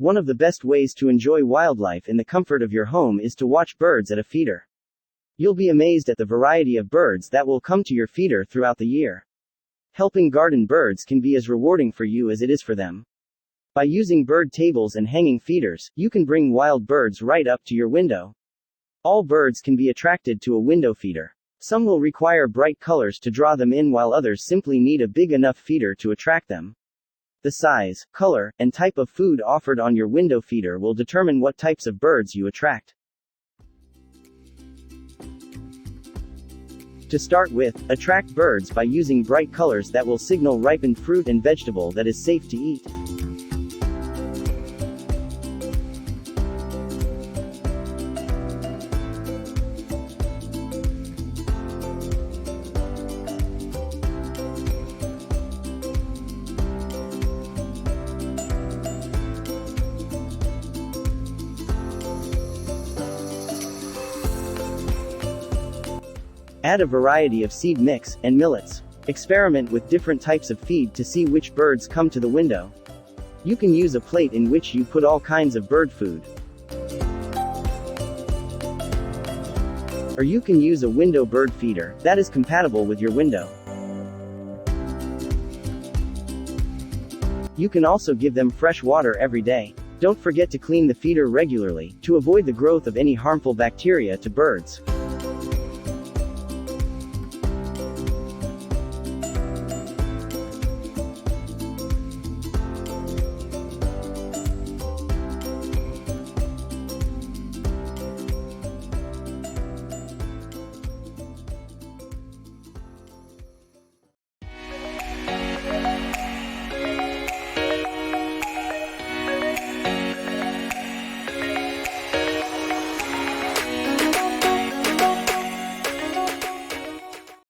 One of the best ways to enjoy wildlife in the comfort of your home is to watch birds at a feeder. You'll be amazed at the variety of birds that will come to your feeder throughout the year. Helping garden birds can be as rewarding for you as it is for them. By using bird tables and hanging feeders, you can bring wild birds right up to your window. All birds can be attracted to a window feeder. Some will require bright colors to draw them in, while others simply need a big enough feeder to attract them. The size, color, and type of food offered on your window feeder will determine what types of birds you attract. To start with, attract birds by using bright colors that will signal ripened fruit and vegetable that is safe to eat. Add a variety of seed mix and millets. Experiment with different types of feed to see which birds come to the window. You can use a plate in which you put all kinds of bird food. Or you can use a window bird feeder that is compatible with your window. You can also give them fresh water every day. Don't forget to clean the feeder regularly to avoid the growth of any harmful bacteria to birds.